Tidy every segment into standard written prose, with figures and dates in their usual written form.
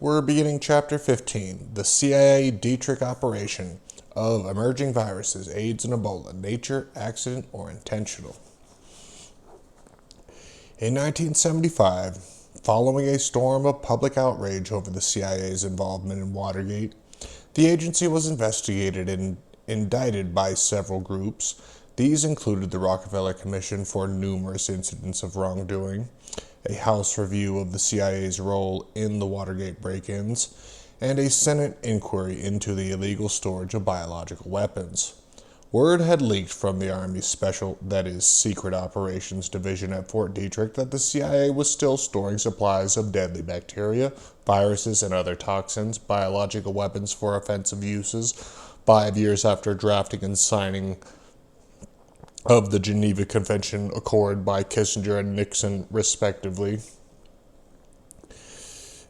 We're beginning Chapter 15, the CIA Derrick Operation of Emerging Viruses, AIDS and Ebola, Nature, Accident, or Intentional. In 1975, following a storm of public outrage over the CIA's involvement in Watergate, the agency was investigated and indicted by several groups. These included the Rockefeller Commission for numerous incidents of wrongdoing, a House review of the CIA's role in the Watergate break-ins, and a Senate inquiry into the illegal storage of biological weapons. Word had leaked from the Army's Secret Operations Division at Fort Detrick that the CIA was still storing supplies of deadly bacteria, viruses, and other toxins, biological weapons for offensive uses, 5 years after drafting and signing of the Geneva Convention Accord by Kissinger and Nixon, respectively.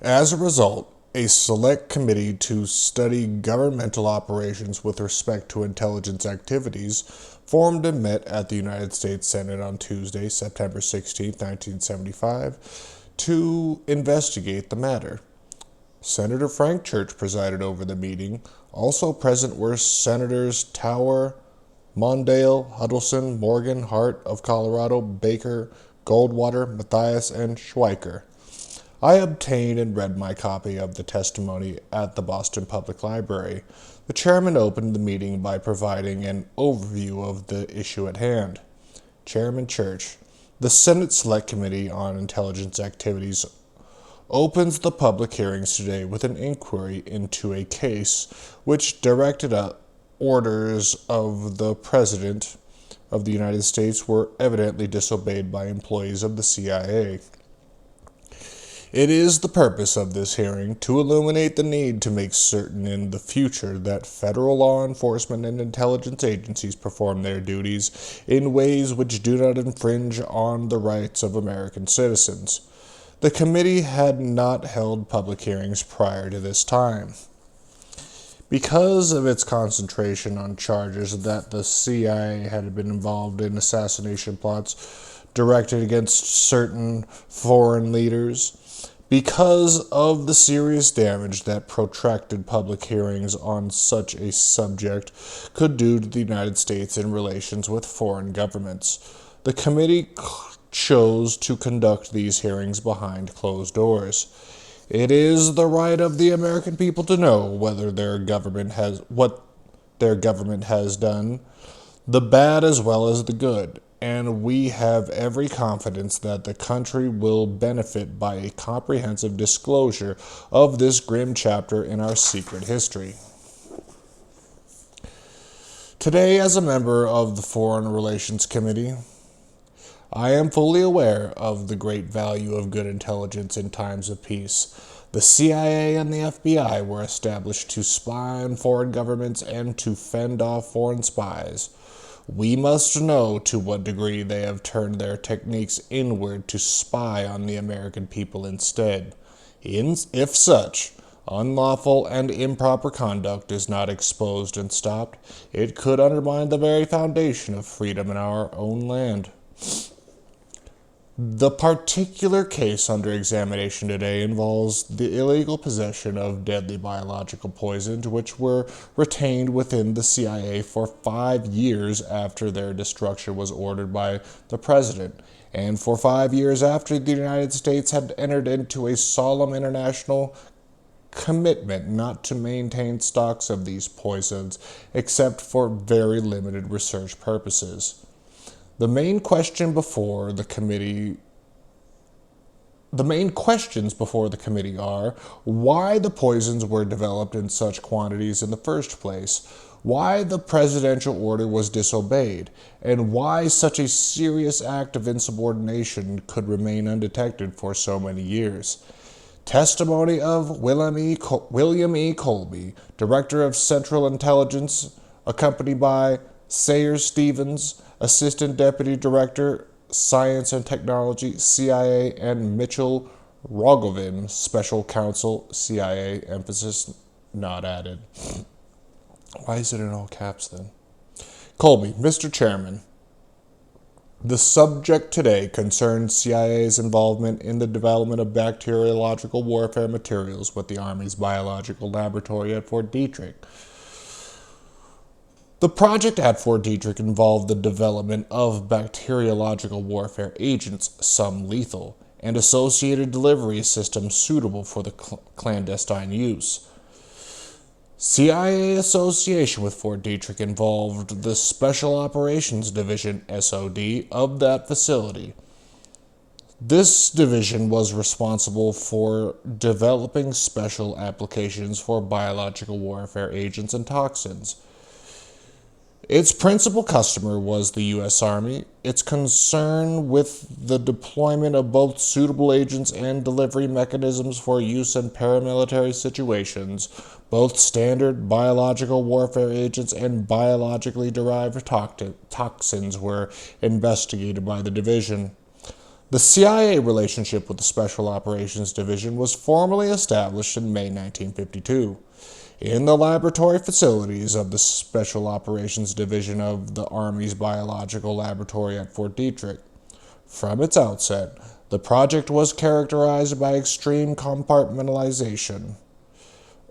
As a result, a select committee to study governmental operations with respect to intelligence activities formed and met at the United States Senate on Tuesday, September 16, 1975, to investigate the matter. Senator Frank Church presided over the meeting. Also present were Senators Tower, Mondale, Huddleston, Morgan, Hart of Colorado, Baker, Goldwater, Mathias, and Schweiker. I obtained and read my copy of the testimony at the Boston Public Library. The chairman opened the meeting by providing an overview of the issue at hand. Chairman Church, the Senate Select Committee on Intelligence Activities opens the public hearings today with an inquiry into a case which directed orders of the President of the United States were evidently disobeyed by employees of the CIA. It is the purpose of this hearing to illuminate the need to make certain in the future that federal law enforcement and intelligence agencies perform their duties in ways which do not infringe on the rights of American citizens. The committee had not held public hearings prior to this time. Because of its concentration on charges that the CIA had been involved in assassination plots directed against certain foreign leaders, because of the serious damage that protracted public hearings on such a subject could do to the United States in relations with foreign governments, the committee chose to conduct these hearings behind closed doors. It is the right of the American people to know what their government has done, the bad as well as the good, and we have every confidence that the country will benefit by a comprehensive disclosure of this grim chapter in our secret history. Today, as a member of the Foreign Relations Committee, I am fully aware of the great value of good intelligence in times of peace. The CIA and the FBI were established to spy on foreign governments and to fend off foreign spies. We must know to what degree they have turned their techniques inward to spy on the American people instead. If such unlawful and improper conduct is not exposed and stopped, it could undermine the very foundation of freedom in our own land. The particular case under examination today involves the illegal possession of deadly biological poisons which were retained within the CIA for 5 years after their destruction was ordered by the President, and for 5 years after the United States had entered into a solemn international commitment not to maintain stocks of these poisons except for very limited research purposes. The main questions before the committee are why the poisons were developed in such quantities in the first place, why the presidential order was disobeyed, and why such a serious act of insubordination could remain undetected for so many years. Testimony of William E. Colby, Director of Central Intelligence, accompanied by Sayers Stevens, Assistant Deputy Director, Science and Technology, CIA, and Mitchell Rogovin, Special Counsel, CIA, emphasis not added. Why is it in all caps then? Colby, Mr. Chairman, The subject today concerns CIA's involvement in the development of bacteriological warfare materials with the Army's biological laboratory at Fort Detrick. The project at Fort Detrick involved the development of bacteriological warfare agents, some lethal, and associated delivery systems suitable for the clandestine use. CIA association with Fort Detrick involved the Special Operations Division, SOD, of that facility. This division was responsible for developing special applications for biological warfare agents and toxins. Its principal customer was the U.S. Army. Its concern with the deployment of both suitable agents and delivery mechanisms for use in paramilitary situations, both standard biological warfare agents and biologically derived toxins were investigated by the division. The CIA relationship with the Special Operations Division was formally established in May 1952. In the laboratory facilities of the Special Operations Division of the Army's Biological Laboratory at Fort Detrick. From its outset, the project was characterized by extreme compartmentalization,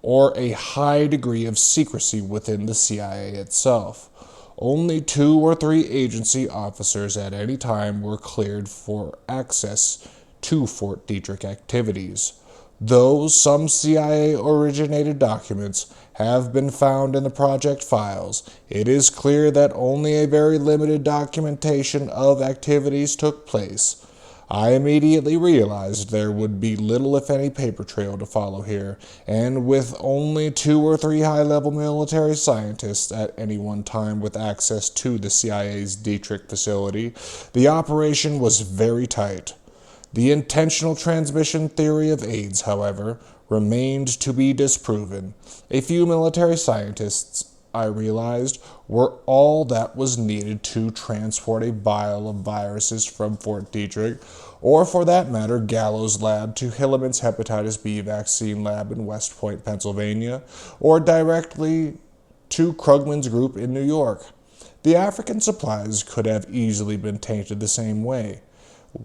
or a high degree of secrecy within the CIA itself. Only 2 or 3 agency officers at any time were cleared for access to Fort Detrick activities. Though some CIA-originated documents have been found in the project files, it is clear that only a very limited documentation of activities took place. I immediately realized there would be little if any paper trail to follow here, and with only 2 or 3 high-level military scientists at any one time with access to the CIA's Detrick facility, the operation was very tight. The intentional transmission theory of AIDS, however, remained to be disproven. A few military scientists, I realized, were all that was needed to transport a vial of viruses from Fort Detrick, or for that matter, Gallows Lab, to Hilliman's hepatitis B vaccine lab in West Point, Pennsylvania, or directly to Krugman's group in New York. The African supplies could have easily been tainted the same way.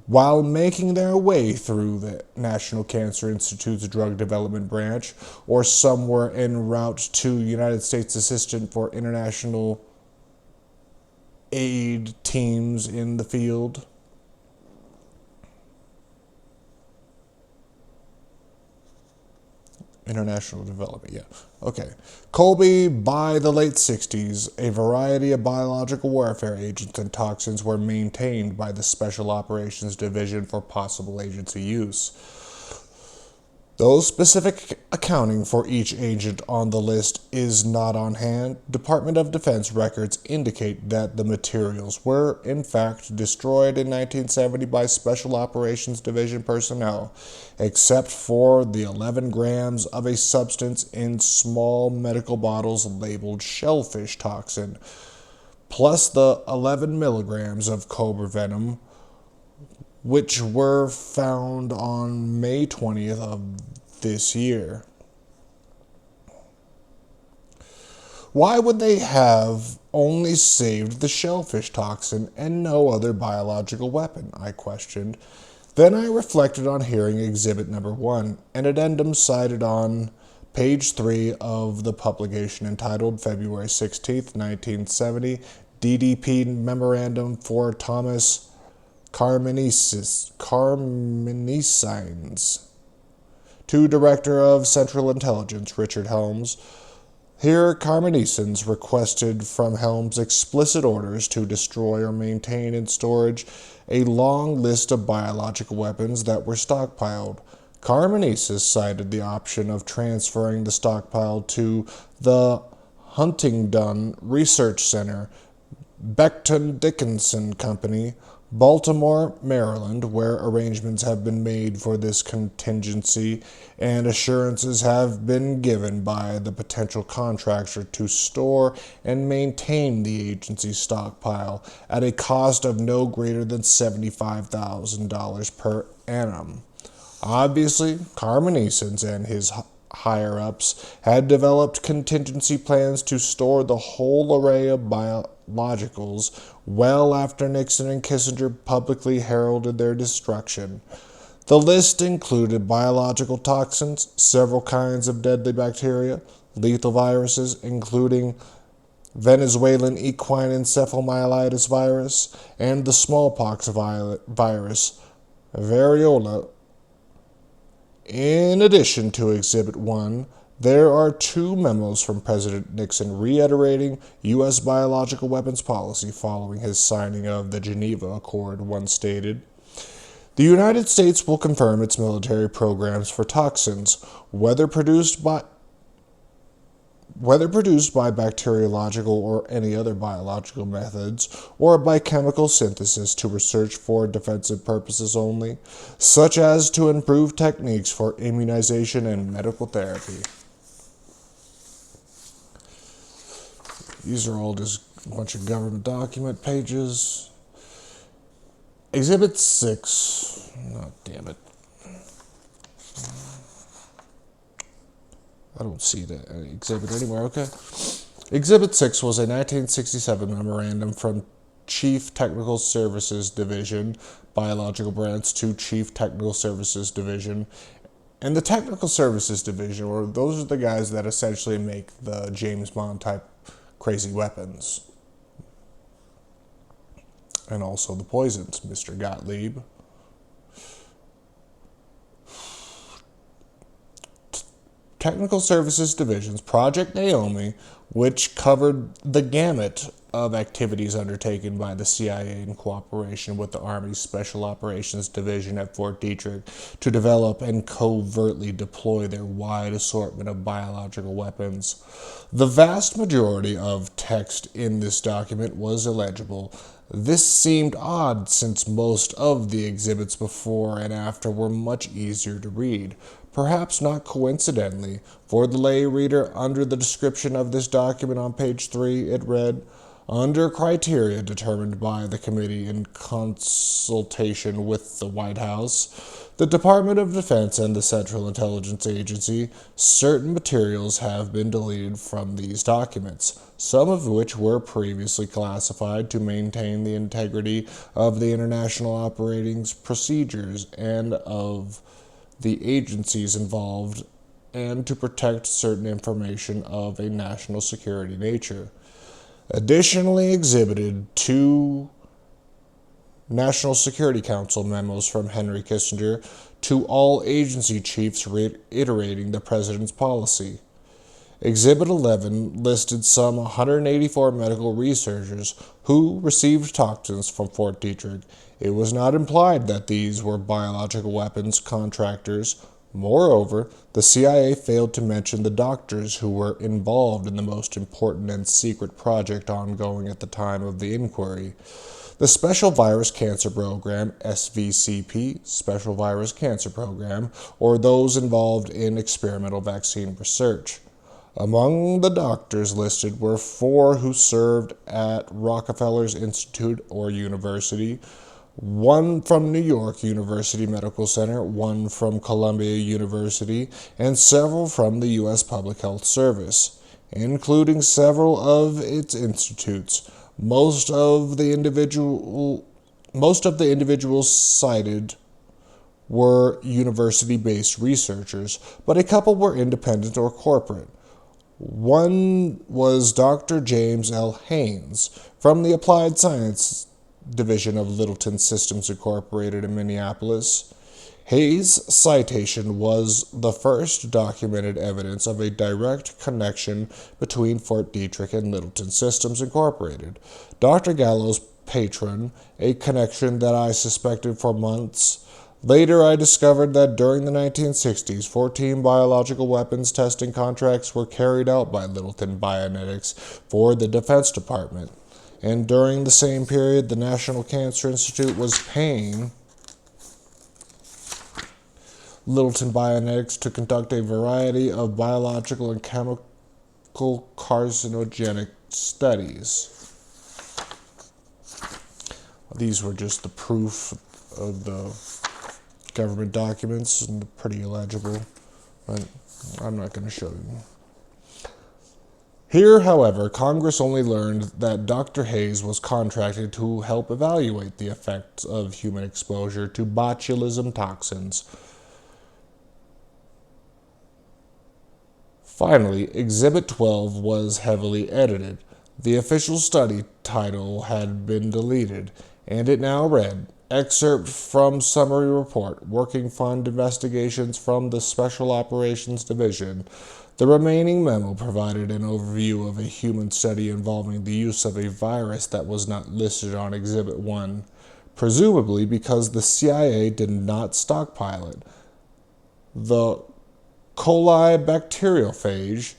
While making their way through the National Cancer Institute's Drug Development Branch, or somewhere en route to United States Assistant for International Aid teams in the field. International development, yeah. Okay. Colby, by the late 60s, a variety of biological warfare agents and toxins were maintained by the Special Operations Division for possible agency use. Though specific accounting for each agent on the list is not on hand, Department of Defense records indicate that the materials were, in fact, destroyed in 1970 by Special Operations Division personnel, except for the 11 grams of a substance in small medical bottles labeled shellfish toxin, plus the 11 milligrams of cobra venom, which were found on May 20th of this year. Why would they have only saved the shellfish toxin and no other biological weapon? I questioned. Then I reflected on hearing Exhibit Number 1, an addendum cited on page 3 of the publication entitled February 16, 1970, DDP Memorandum for Thomas Carmenicines, to Director of Central Intelligence Richard Helms. Here, Carmenicines requested from Helms explicit orders to destroy or maintain in storage a long list of biological weapons that were stockpiled. Carmenicines cited the option of transferring the stockpile to the Huntingdon Research Center, Becton Dickinson Company, Baltimore, Maryland, where arrangements have been made for this contingency and assurances have been given by the potential contractor to store and maintain the agency's stockpile at a cost of no greater than $75,000 per annum. Obviously, Carmenicines and his higher-ups had developed contingency plans to store the whole array of biologicals well after Nixon and Kissinger publicly heralded their destruction. The list included biological toxins, several kinds of deadly bacteria, lethal viruses, including Venezuelan equine encephalomyelitis virus and the smallpox virus, variola. In addition to Exhibit 1, there are two memos from President Nixon reiterating U.S. biological weapons policy following his signing of the Geneva Accord. One stated, "The United States will confirm its military programs for toxins, whether produced by bacteriological or any other biological methods, or by chemical synthesis to research for defensive purposes only, such as to improve techniques for immunization and medical therapy." These are all just a bunch of government document pages. Exhibit 6. Oh, damn it. I don't see the exhibit anywhere, okay. Exhibit 6 was a 1967 memorandum from Chief Technical Services Division, Biological Branch, to Chief Technical Services Division. And the Technical Services Division, or those are the guys that essentially make the James Bond type crazy weapons. And also the poisons, Mr. Gottlieb. Technical Services Division's Project Naomi, which covered the gamut of activities undertaken by the CIA in cooperation with the Army's Special Operations Division at Fort Detrick to develop and covertly deploy their wide assortment of biological weapons. The vast majority of text in this document was illegible. This seemed odd since most of the exhibits before and after were much easier to read. Perhaps not coincidentally, for the lay reader, under the description of this document on page 3, it read, "Under criteria determined by the committee in consultation with the White House, the Department of Defense, and the Central Intelligence Agency, certain materials have been deleted from these documents, some of which were previously classified to maintain the integrity of the international operating procedures and of the agencies involved, and to protect certain information of a national security nature. Additionally exhibited two National Security Council memos from Henry Kissinger to all agency chiefs reiterating the President's policy. Exhibit 11 listed some 184 medical researchers who received toxins from Fort Detrick. It was not implied that these were biological weapons contractors. Moreover, the CIA failed to mention the doctors who were involved in the most important and secret project ongoing at the time of the inquiry. The Special Virus Cancer Program, SVCP, Special Virus Cancer Program, or those involved in experimental vaccine research. Among the doctors listed were 4 who served at Rockefeller's Institute or University, 1 from New York University Medical Center, 1 from Columbia University, and several from the U.S. Public Health Service, including several of its institutes. Most of the individuals cited were university-based researchers, but a couple were independent or corporate. One was Dr. James L. Haynes from the Applied Science Division of Littleton Systems Incorporated in Minneapolis. Hayes' citation was the first documented evidence of a direct connection between Fort Detrick and Littleton Systems Incorporated. Dr. Gallo's patron, a connection that I suspected for months. Later, I discovered that during the 1960s, 14 biological weapons testing contracts were carried out by Littleton Bionetics for the Defense Department. And during the same period, the National Cancer Institute was paying Littleton Bionetics to conduct a variety of biological and chemical carcinogenic studies. These were just the proof of the government documents, and pretty illegible, but I'm not going to show you. Here, however, Congress only learned that Dr. Hayes was contracted to help evaluate the effects of human exposure to botulism toxins. Finally, Exhibit 12 was heavily edited. The official study title had been deleted, and it now read, Excerpt from Summary Report, Working Fund Investigations from the Special Operations Division. The remaining memo provided an overview of a human study involving the use of a virus that was not listed on Exhibit 1, presumably because the CIA did not stockpile it. The Coli Bacteriophage.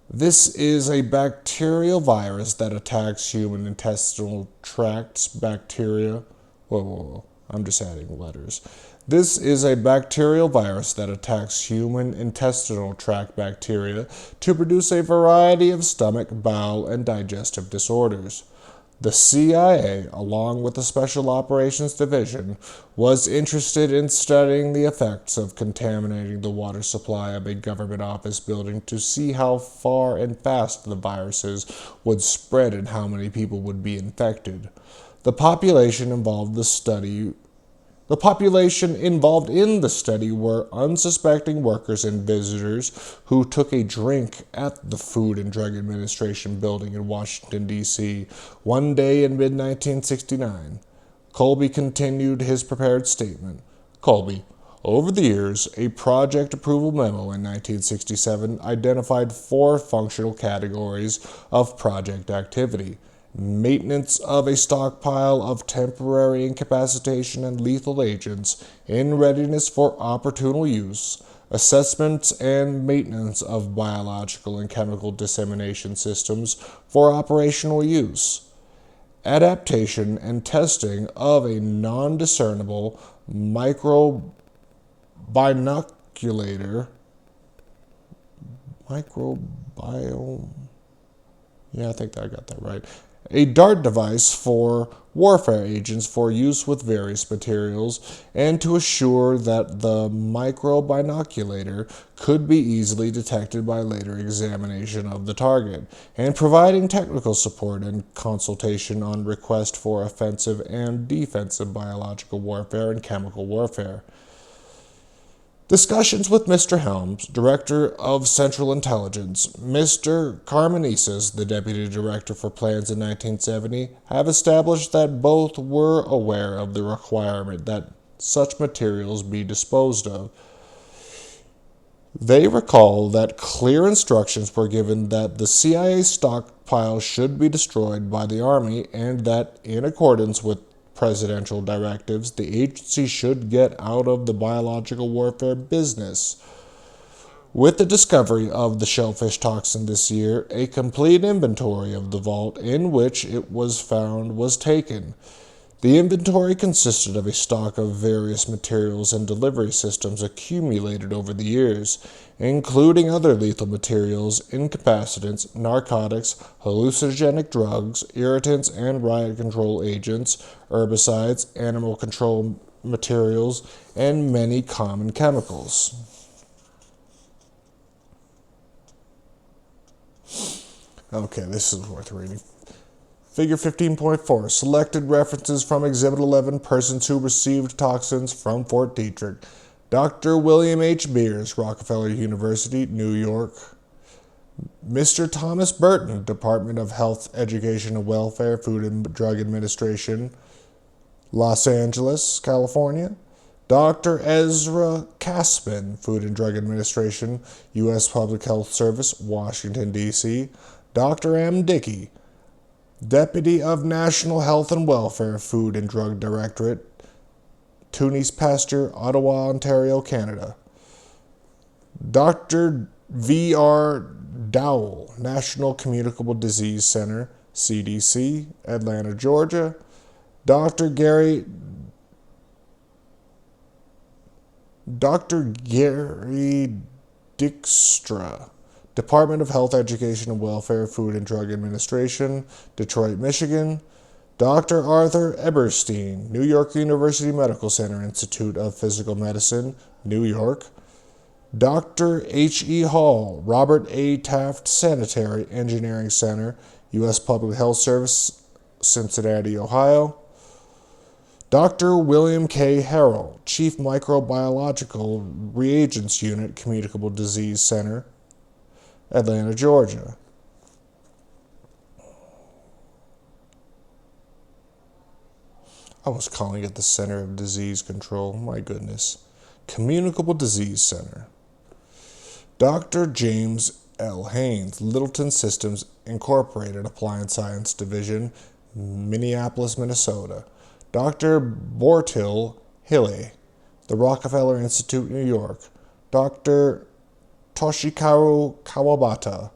This is a bacterial virus that attacks human intestinal tracts bacteria. Whoa. I'm just adding letters. This is a bacterial virus that attacks human intestinal tract bacteria to produce a variety of stomach, bowel, and digestive disorders. The CIA, along with the Special Operations Division, was interested in studying the effects of contaminating the water supply of a government office building to see how far and fast the viruses would spread and how many people would be infected. The population involved in the study were unsuspecting workers and visitors who took a drink at the Food and Drug Administration building in Washington, D.C. one day in mid-1969. Colby continued his prepared statement. Colby, over the years, a project approval memo in 1967 identified 4 functional categories of project activity: maintenance of a stockpile of temporary incapacitation and lethal agents in readiness for opportunal use, assessment and maintenance of biological and chemical dissemination systems for operational use, adaptation and testing of a non-discernible microbiome. Yeah, I think I got that right. A DART device for warfare agents for use with various materials, and to assure that the microbinoculator could be easily detected by later examination of the target, and providing technical support and consultation on request for offensive and defensive biological warfare and chemical warfare. Discussions with Mr. Helms, Director of Central Intelligence, Mr. Carmenesis, the Deputy Director for Plans in 1970, have established that both were aware of the requirement that such materials be disposed of. They recall that clear instructions were given that the CIA stockpile should be destroyed by the Army and that, in accordance with presidential directives, the agency should get out of the biological warfare business. With the discovery of the shellfish toxin this year, a complete inventory of the vault in which it was found was taken. The inventory consisted of a stock of various materials and delivery systems accumulated over the years, including other lethal materials, incapacitants, narcotics, hallucinogenic drugs, irritants and riot control agents, herbicides, animal control materials, and many common chemicals. Okay, this is worth reading. Figure 15.4. Selected references from Exhibit 11, persons who received toxins from Fort Detrick. Dr. William H. Beers, Rockefeller University, New York. Mr. Thomas Burton, Department of Health, Education and Welfare, Food and Drug Administration, Los Angeles, California. Dr. Ezra Caspin, Food and Drug Administration, U.S. Public Health Service, Washington, D.C. Dr. M. Dickey, Deputy of National Health and Welfare, Food and Drug Directorate, Tunis Pasture, Ottawa, Ontario, Canada. Dr. V.R. Dowell, National Communicable Disease Center, CDC, Atlanta, Georgia. Dr. Gary Dykstra, Department of Health, Education and Welfare, Food and Drug Administration, Detroit, Michigan. Dr. Arthur Eberstein, New York University Medical Center Institute of Physical Medicine, New York. Dr. H.E. Hall, Robert A. Taft Sanitary Engineering Center, U.S. Public Health Service, Cincinnati, Ohio. Dr. William K. Harrell, Chief Microbiological Reagents Unit, Communicable Disease Center, Atlanta, Georgia. I was calling it the Center of Disease Control. My goodness. Communicable Disease Center. Dr. James L. Haynes, Littleton Systems Incorporated, Appliance Science Division, Minneapolis, Minnesota. Dr. Bortil Hille, the Rockefeller Institute, New York. Dr. Toshikaru Kawabata,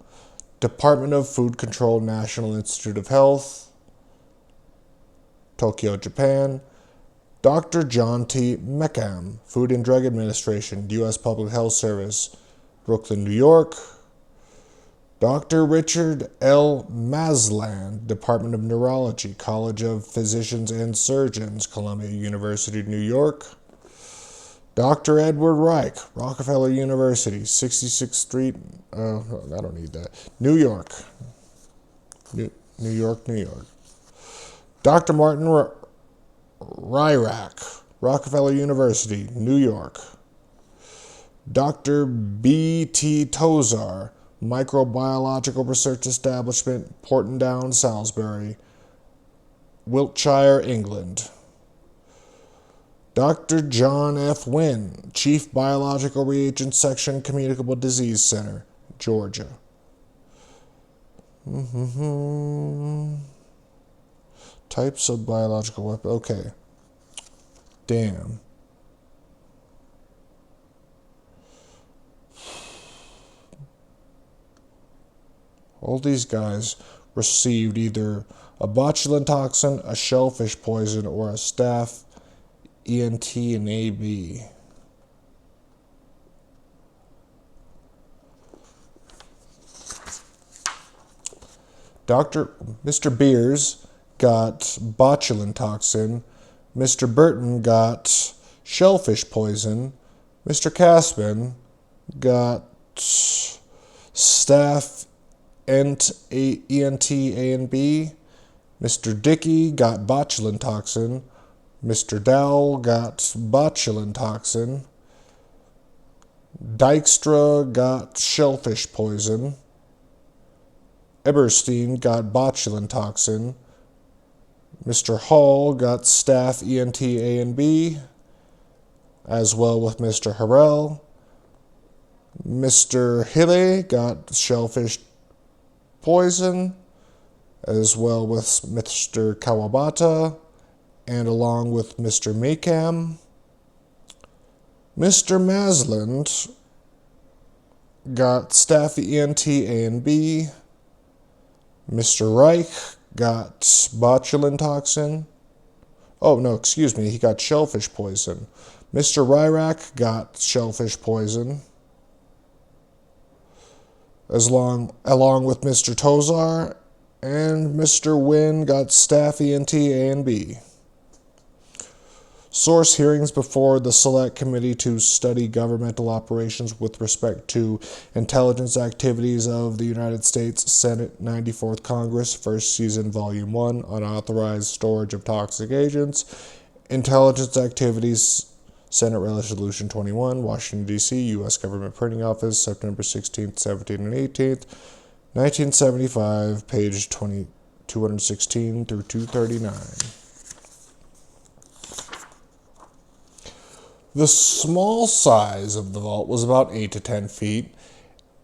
Department of Food Control, National Institute of Health, Tokyo, Japan. Dr. John T. Meckham, Food and Drug Administration, U.S. Public Health Service, Brooklyn, New York. Dr. Richard L. Masland, Department of Neurology, College of Physicians and Surgeons, Columbia University, New York. Dr. Edward Reich, Rockefeller University, 66th Street, I don't need that, New York. New York, New York. Dr. Martin Ryrack, Rockefeller University, New York. Dr. B.T. Tozar, Microbiological Research Establishment, Portendown, Salisbury, Wiltshire, England. Dr. John F. Wynn, Chief Biological Reagents Section, Communicable Disease Center, Georgia. Types of biological weapons. Okay. Damn. All these guys received either a botulinum toxin, a shellfish poison, or a staph ENT and AB. Mr. Beers got botulinum toxin. Mr. Burton got shellfish poison. Mr. Caspin got staph ENT A and B. Mr. Dickey got botulinum toxin. Mr. Dowell got botulinum toxin. Dykstra got shellfish poison. Eberstein got botulinum toxin. Mr. Hall got staph ENT A and B, as well with Mr. Harrell. Mr. Hille got shellfish poison, as well with Mr. Kawabata, and along with Mr. Meckham. Mr. Masland got staph ENT A and B. Mr. Reich got botulinum toxin. Oh, no, excuse me, he got shellfish poison. Mr. Ryrack got shellfish poison, along with Mr. Tozar, and Mr. Wynn got staph ENT A and B. Source: hearings before the Select Committee to study governmental operations with respect to intelligence activities of the United States Senate 94th Congress, First Season, Volume 1, Unauthorized Storage of Toxic Agents, Intelligence Activities, Senate Resolution 21, Washington, D.C., U.S. Government Printing Office, September 16th, 17th, and 18th, 1975, page 216 through 239. The small size of the vault was about 8 to 10 feet,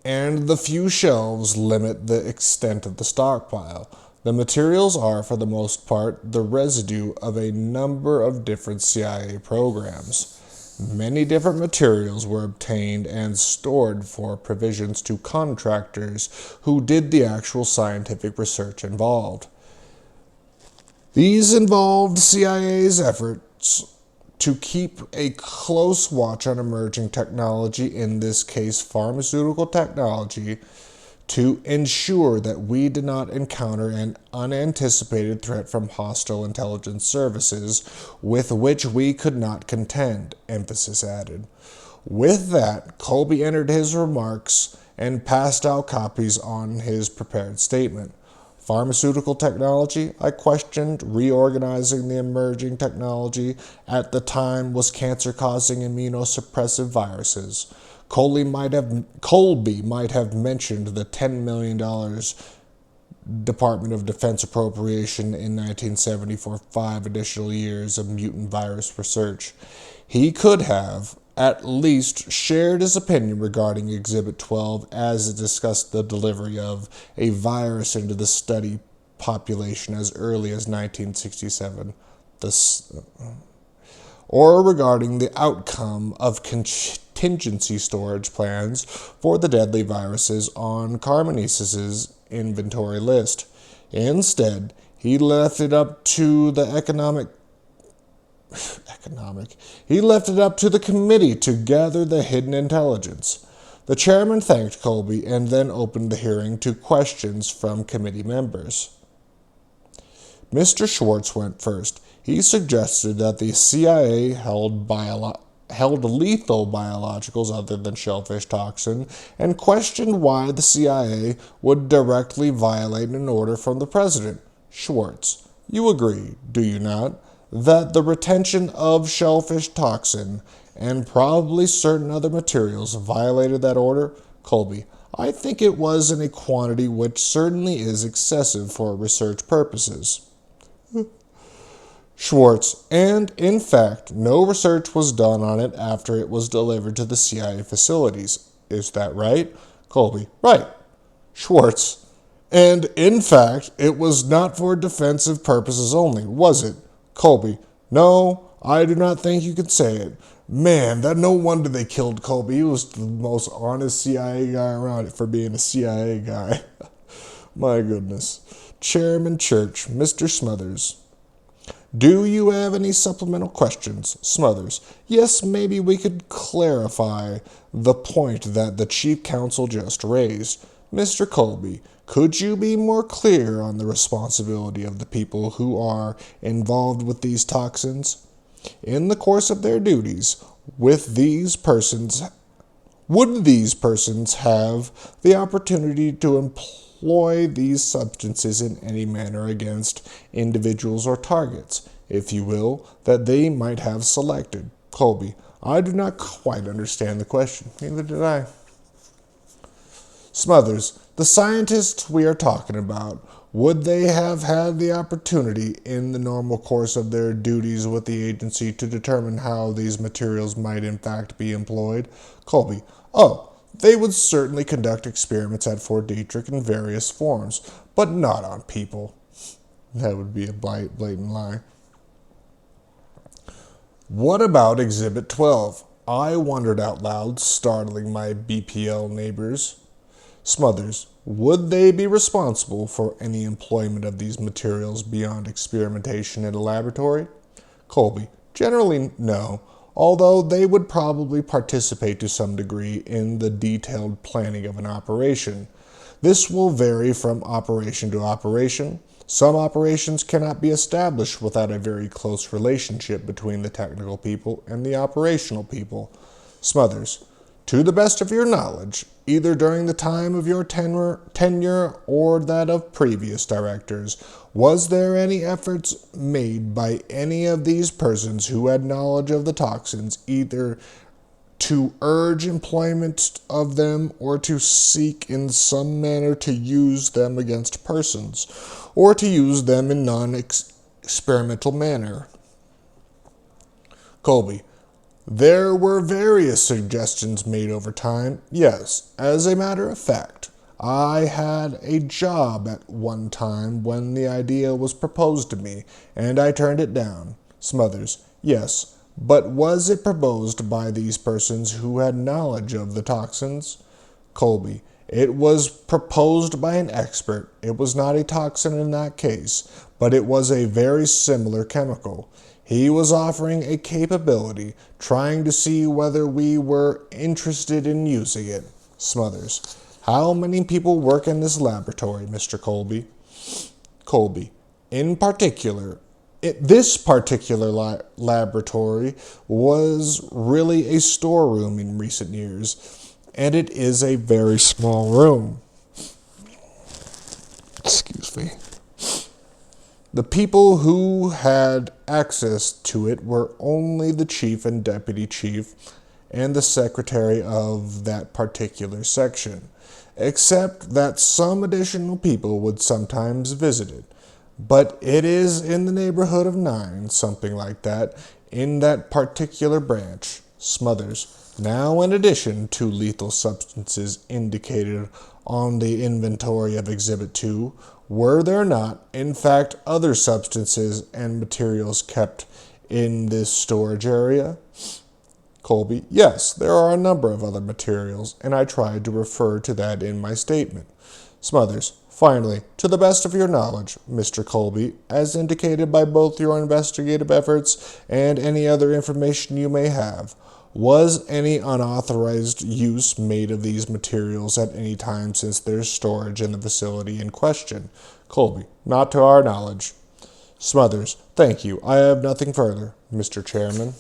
and the few shelves limit the extent of the stockpile. The materials are, for the most part, the residue of a number of different CIA programs. Many different materials were obtained and stored for provisions to contractors who did the actual scientific research involved. These involved CIA's efforts to keep a close watch on emerging technology, in this case pharmaceutical technology, to ensure that we did not encounter an unanticipated threat from hostile intelligence services with which we could not contend, emphasis added. With that, Colby entered his remarks and passed out copies on his prepared statement. Pharmaceutical technology, I questioned. Reorganizing the emerging technology at the time was cancer-causing immunosuppressive viruses. Colby might have mentioned the $10 million Department of Defense appropriation in 1970 for 5 additional years of mutant virus research. He could have, at least, shared his opinion regarding Exhibit 12 as it discussed the delivery of a virus into the study population as early as 1967, or regarding the outcome of contingency storage plans for the deadly viruses on Carmenesis's inventory list. Instead, he left it up to the committee to gather the hidden intelligence. The chairman thanked Colby and then opened the hearing to questions from committee members. Mr. Schwartz went first. He suggested that the CIA held lethal biologicals other than shellfish toxin, and questioned why the CIA would directly violate an order from the president. Schwartz, you agree, do you not, that the retention of shellfish toxin and probably certain other materials violated that order? Colby, I think it was in a quantity which certainly is excessive for research purposes. Schwartz, and, in fact, no research was done on it after it was delivered to the CIA facilities. Is that right? Colby, right. Schwartz, and, in fact, it was not for defensive purposes only, was it? Colby, no, I do not think you could say it. Man, that no wonder they killed Colby. He was the most honest CIA guy around for being a CIA guy. My goodness. Chairman Church, Mr. Smothers. Do you have any supplemental questions? Smothers. Yes, maybe we could clarify the point that the Chief Counsel just raised. Mr. Colby, could you be more clear on the responsibility of the people who are involved with these toxins? In the course of their duties, would these persons have the opportunity to employ these substances in any manner against individuals or targets, if you will, that they might have selected? Colby, I do not quite understand the question. Neither did I. Smothers, the scientists we are talking about, would they have had the opportunity in the normal course of their duties with the agency to determine how these materials might in fact be employed? Colby, oh, they would certainly conduct experiments at Fort Detrick in various forms, but not on people. That would be a blatant lie. What about Exhibit 12? I wondered out loud, startling my BPL neighbors. Smothers, would they be responsible for any employment of these materials beyond experimentation in a laboratory? Colby, generally no, although they would probably participate to some degree in the detailed planning of an operation. This will vary from operation to operation. Some operations cannot be established without a very close relationship between the technical people and the operational people. Smothers, to the best of your knowledge, either during the time of your tenure or that of previous directors, was there any efforts made by any of these persons who had knowledge of the toxins either to urge employment of them or to seek in some manner to use them against persons, or to use them in non-experimental manner? Colby, there were various suggestions made over time. Yes, as a matter of fact, I had a job at one time when the idea was proposed to me, and I turned it down. Smothers, yes, but was it proposed by these persons who had knowledge of the toxins? Colby, it was proposed by an expert. It was not a toxin in that case, but it was a very similar chemical. He was offering a capability, trying to see whether we were interested in using it. Smothers, how many people work in this laboratory, Mr. Colby? Colby, in particular, This particular laboratory was really a storeroom in recent years, and it is a very small room. Excuse me. The people who had access to it were only the chief and deputy chief and the secretary of that particular section, except that some additional people would sometimes visit it. But it is in the neighborhood of 9, something like that, in that particular branch. Smothers, now in addition to lethal substances indicated on the inventory of Exhibit 2, were there not, in fact, other substances and materials kept in this storage area? Colby, yes, there are a number of other materials, and I tried to refer to that in my statement. Smothers, finally, to the best of your knowledge, Mr. Colby, as indicated by both your investigative efforts and any other information you may have, was any unauthorized use made of these materials at any time since their storage in the facility in question? Colby, not to our knowledge. Smothers, thank you. I have nothing further, Mr. Chairman.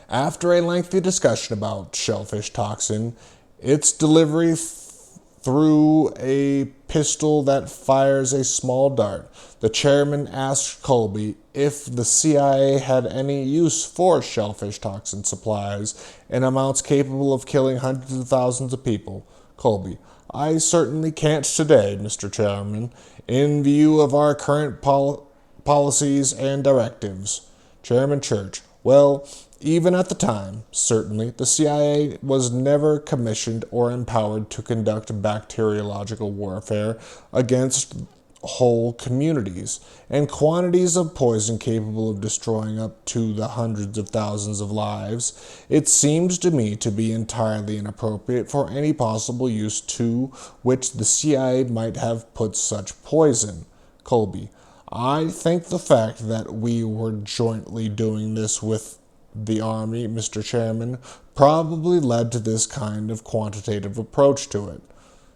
After a lengthy discussion about shellfish toxin, its delivery through a pistol that fires a small dart, the chairman asked Colby if the CIA had any use for shellfish toxin supplies in amounts capable of killing hundreds of thousands of people. Colby, I certainly can't today, Mr. Chairman, in view of our current policies and directives. Chairman Church, well, even at the time, certainly, the CIA was never commissioned or empowered to conduct bacteriological warfare against whole communities, and quantities of poison capable of destroying up to the hundreds of thousands of lives. It seems to me to be entirely inappropriate for any possible use to which the CIA might have put such poison. Colby, I think the fact that we were jointly doing this with the Army, Mr. Chairman, probably led to this kind of quantitative approach to it.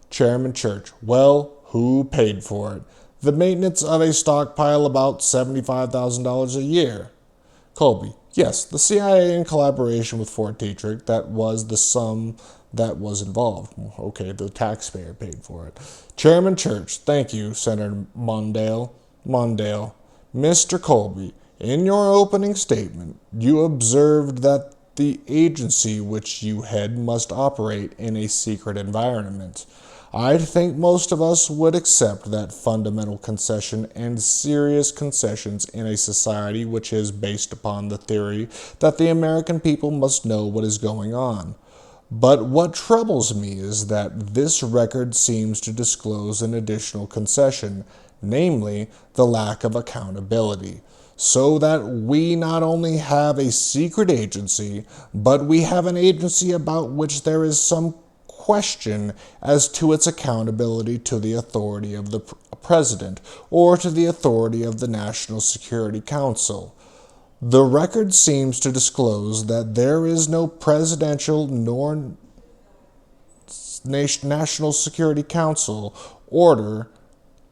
Chairman Church, well, who paid for it? The maintenance of a stockpile about $75,000 a year. Colby, yes, the CIA in collaboration with Fort Detrick, that was the sum that was involved. Okay, the taxpayer paid for it. Chairman Church, thank you, Senator Mondale. Mr. Colby, in your opening statement, you observed that the agency which you head must operate in a secret environment. I think most of us would accept that fundamental concession and serious concessions in a society which is based upon the theory that the American people must know what is going on. But what troubles me is that this record seems to disclose an additional concession, namely the lack of accountability, so that we not only have a secret agency, but we have an agency about which there is some question as to its accountability to the authority of the President or to the authority of the National Security Council. The record seems to disclose that there is no presidential nor National Security Council order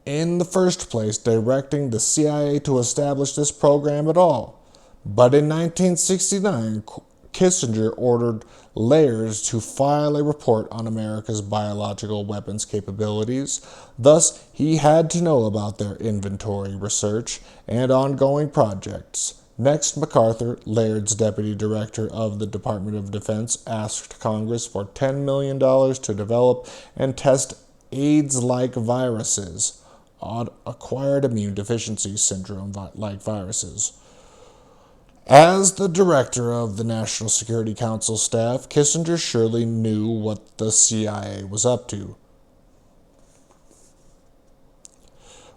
in the first place directing the CIA to establish this program at all. But in 1969, Kissinger ordered Layers to file a report on America's biological weapons capabilities. Thus, he had to know about their inventory research and ongoing projects. Next, MacArthur, Laird's deputy director of the Department of Defense, asked Congress for $10 million to develop and test AIDS-like viruses, acquired immune deficiency syndrome-like viruses. As the director of the National Security Council staff, Kissinger surely knew what the CIA was up to.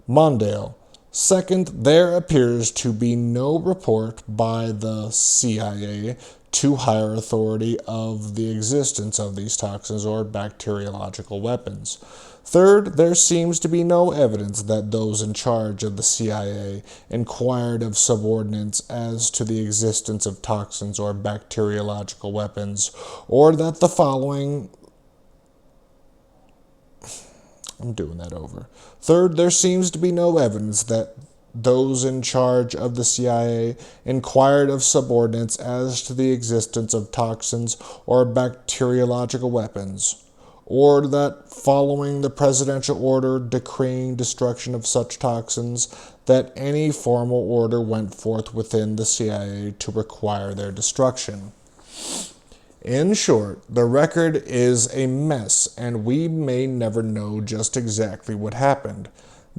Mondale. Second, there appears to be no report by the CIA to higher authority of the existence of these toxins or bacteriological weapons. Third, there seems to be no evidence that those in charge of the CIA inquired of subordinates as to the existence of toxins or bacteriological weapons, or that the following... Third, there seems to be no evidence that those in charge of the CIA inquired of subordinates as to the existence of toxins or bacteriological weapons, or that following the presidential order decreeing destruction of such toxins, that any formal order went forth within the CIA to require their destruction. In short, the record is a mess, and we may never know just exactly what happened.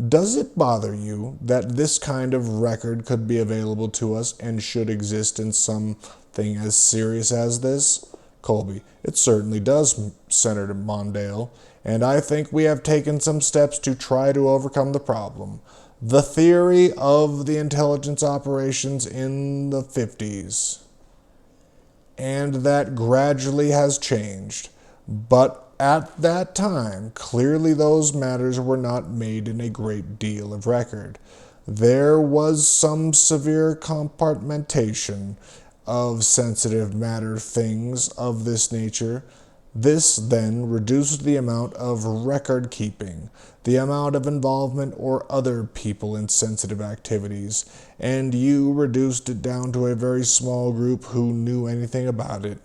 Does it bother you that this kind of record could be available to us and should exist in something as serious as this? Colby: It certainly does, Senator Mondale, and I think we have taken some steps to try to overcome the problem. The theory of the intelligence operations in the 50s, and that gradually has changed. But at that time, clearly those matters were not made in a great deal of record. There was some severe compartmentation of sensitive matter things of this nature. This then reduced the amount of record keeping, the amount of involvement or other people in sensitive activities, and you reduced it down to a very small group who knew anything about it.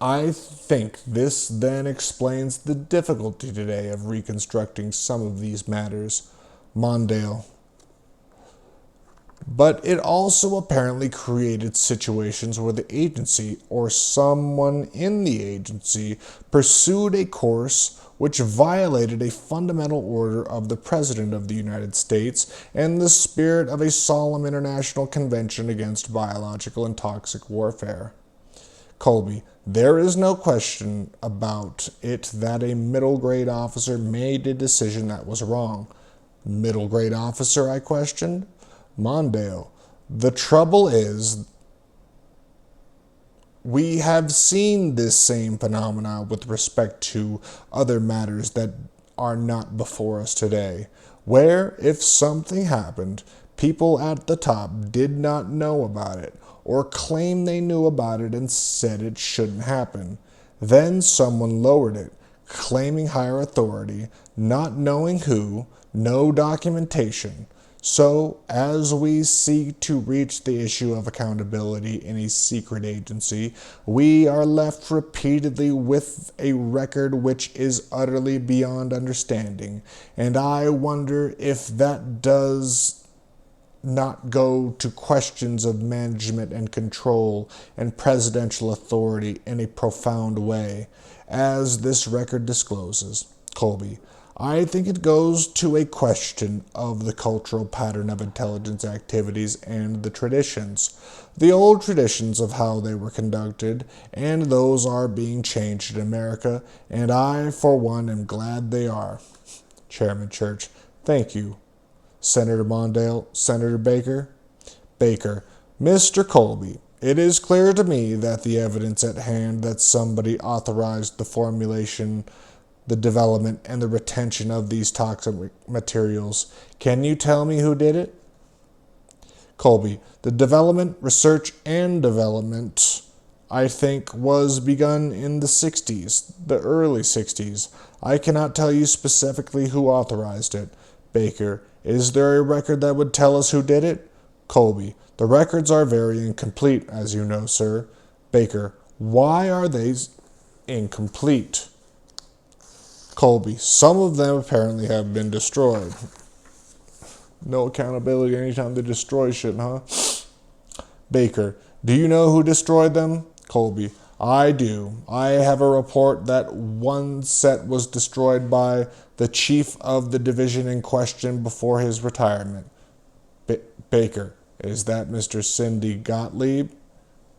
I think this then explains the difficulty today of reconstructing some of these matters. Mondale: But it also apparently created situations where the agency or someone in the agency pursued a course which violated a fundamental order of the President of the United States and the spirit of a solemn international convention against biological and toxic warfare. Colby: There is no question about it that a middle-grade officer made a decision that was wrong. Middle-grade officer, I questioned. Mondale: The trouble is, we have seen this same phenomena with respect to other matters that are not before us today, where if something happened, people at the top did not know about it, or claimed they knew about it and said it shouldn't happen. Then someone lowered it, claiming higher authority, not knowing who, no documentation. So, as we seek to reach the issue of accountability in a secret agency, we are left repeatedly with a record which is utterly beyond understanding, and I wonder if that does not go to questions of management and control and presidential authority in a profound way, as this record discloses. Colby: I think it goes to a question of the cultural pattern of intelligence activities and the traditions, the old traditions of how they were conducted, and those are being changed in America, and I, for one, am glad they are. Chairman Church: Thank you. Senator Mondale. Senator Baker: Baker: Mr. Colby, it is clear to me that the evidence at hand that somebody authorized the formulation, the development, and the retention of these toxic materials. Can you tell me who did it? Colby: The development, research, and development, I think, was begun in the 60s, the early 60s. I cannot tell you specifically who authorized it. Baker: Is there a record that would tell us who did it? Colby: The records are very incomplete, as you know, sir. Baker: Why are they incomplete? Colby: Some of them apparently have been destroyed. No accountability anytime they destroy shit, huh? Baker: Do you know who destroyed them? Colby: I do. I have a report that one set was destroyed by the chief of the division in question before his retirement. Baker: Is that Mr. Cindy Gottlieb?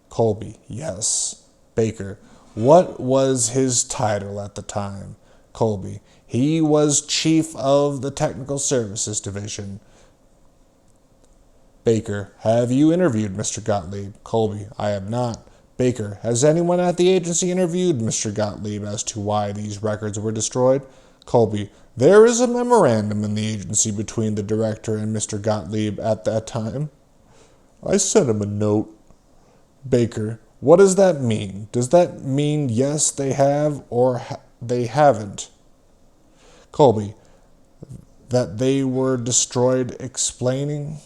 Colby: Yes. Baker: What was his title at the time? Colby: He was chief of the Technical Services Division. Baker: Have you interviewed Mr. Gottlieb? Colby: I have not. Baker: Has anyone at the agency interviewed Mr. Gottlieb as to why these records were destroyed? Colby: There is a memorandum in the agency between the director and Mr. Gottlieb at that time. I sent him a note. Baker: What does that mean? Does that mean yes, they have, or they haven't? Colby: that they were destroyed, explaining?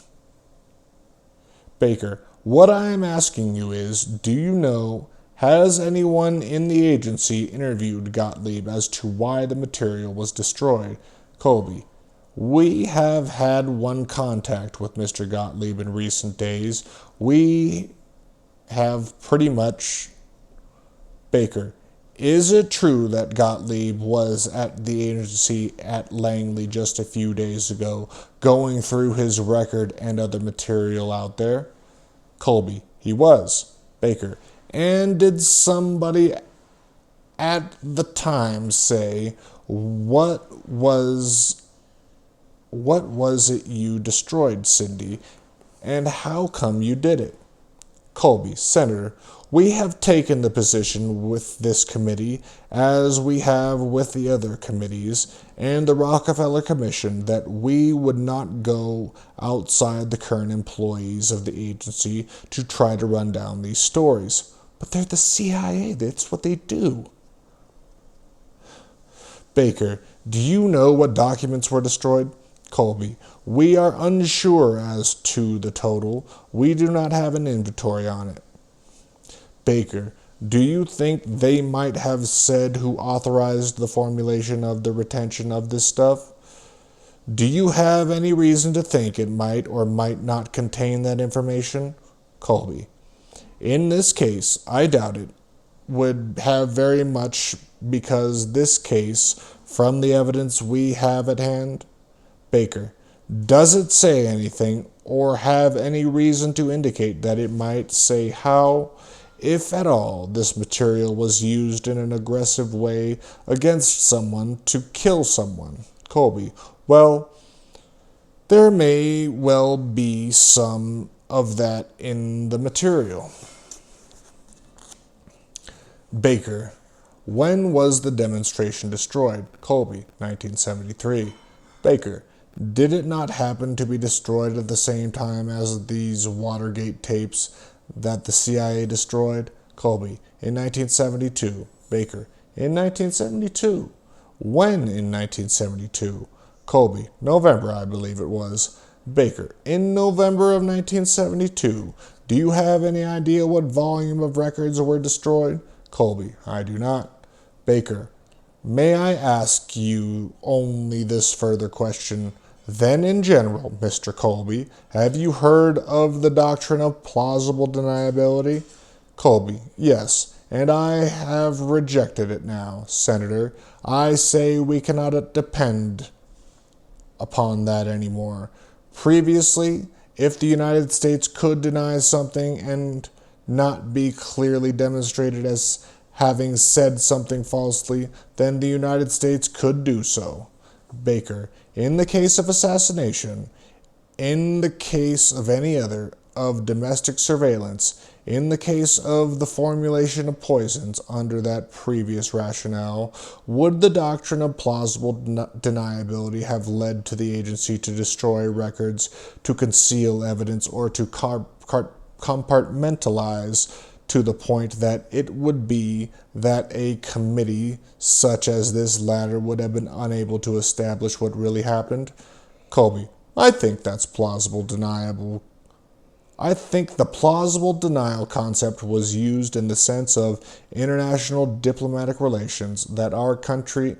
Baker, what I am asking you is, do you know, has anyone in the agency interviewed Gottlieb as to why the material was destroyed? Colby, we have had one contact with Mr. Gottlieb in recent days. We have pretty much. Baker, is it true that Gottlieb was at the agency at Langley just a few days ago, going through his record and other material out there? Colby, he was. Baker, and did somebody at the time say what was it you destroyed, Cindy, and how come you did it? Colby, Senator, we have taken the position with this committee, as we have with the other committees and the Rockefeller Commission, that we would not go outside the current employees of the agency to try to run down these stories. But they're the CIA. That's what they do. Baker, do you know what documents were destroyed? Colby, we are unsure as to the total. We do not have an inventory on it. Baker, do you think they might have said who authorized the formulation of the retention of this stuff? Do you have any reason to think it might or might not contain that information? Colby, in this case, I doubt it would have very much, because this case, from the evidence we have at hand. Baker, does it say anything or have any reason to indicate that it might say how, if at all, this material was used in an aggressive way against someone to kill someone? Colby, well, there may well be some of that in the material. Baker, when was the demonstration destroyed? Colby, 1973. Baker, did it not happen to be destroyed at the same time as these Watergate tapes that the CIA destroyed? Colby, in 1972. Baker, in 1972. When in 1972? Colby, November, I believe it was. Baker, in November of 1972. Do you have any idea what volume of records were destroyed? Colby, I do not. Baker, may I ask you only this further question? Then in general, Mr. Colby, have you heard of the doctrine of plausible deniability? Colby, yes, and I have rejected it now, Senator. I say we cannot depend upon that anymore. Previously, if the United States could deny something and not be clearly demonstrated as having said something falsely, then the United States could do so. Baker, in the case of assassination, in the case of any other, of domestic surveillance, in the case of the formulation of poisons under that previous rationale, would the doctrine of plausible deniability have led to the agency to destroy records, to conceal evidence, or to compartmentalize to the point that it would be that a committee such as this latter would have been unable to establish what really happened? Colby, I think that's plausible deniable. I think the plausible denial concept was used in the sense of international diplomatic relations that our country.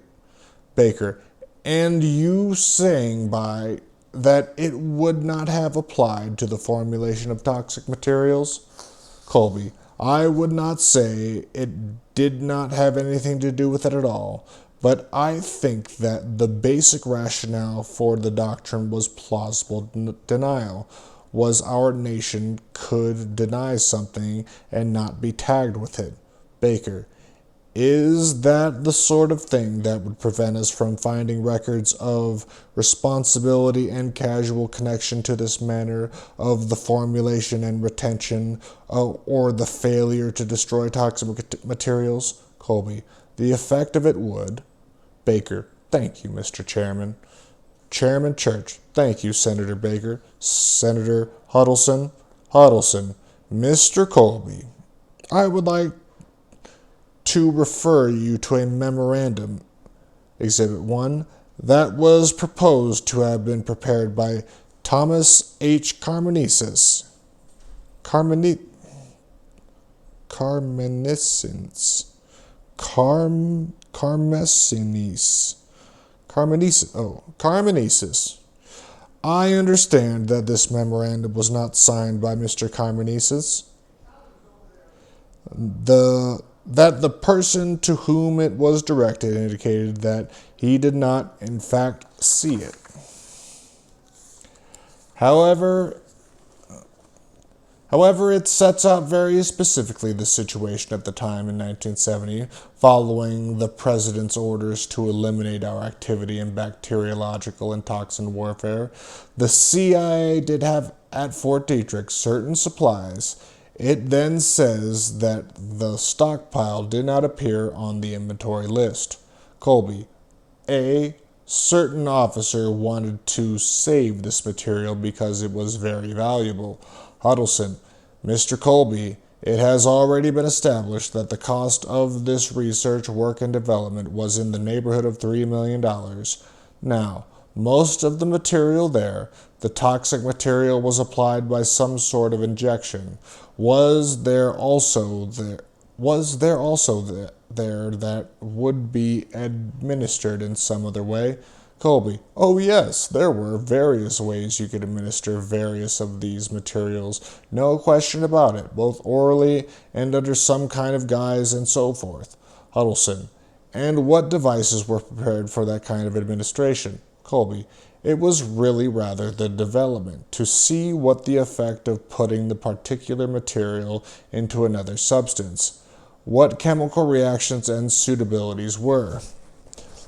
Baker, and you saying by that it would not have applied to the formulation of toxic materials? Colby, I would not say it did not have anything to do with it at all, but I think that the basic rationale for the doctrine was plausible denial, was our nation could deny something and not be tagged with it. Baker, is that the sort of thing that would prevent us from finding records of responsibility and casual connection to this manner of the formulation and retention or the failure to destroy toxic materials? Colby, the effect of it would. Baker, thank you, Mr. Chairman. Chairman Church, thank you, Senator Baker. Senator Huddleston, Mr. Colby, I would like to refer you to a memorandum, Exhibit 1, that was proposed to have been prepared by Thomas H. Carmenesis. I understand that this memorandum was not signed by Mr. Carmenesis. That the person to whom it was directed indicated that he did not, in fact, see it. However, it sets out very specifically the situation at the time in 1970, following the President's orders to eliminate our activity in bacteriological and toxin warfare. The CIA did have at Fort Detrick certain supplies. It then says that the stockpile did not appear on the inventory list. Colby, a certain officer wanted to save this material because it was very valuable. Huddleston, Mr. Colby, it has already been established that the cost of this research, work, and development was in the neighborhood of $3 million. Now, most of the material there, the toxic material, was applied by some sort of injection. Was there also that would be administered in some other way? Colby, oh yes, there were various ways you could administer various of these materials, no question about it, both orally and under some kind of guise and so forth. Huddleston, and what devices were prepared for that kind of administration? Colby, it was really rather the development, to see what the effect of putting the particular material into another substance, what chemical reactions and suitabilities were.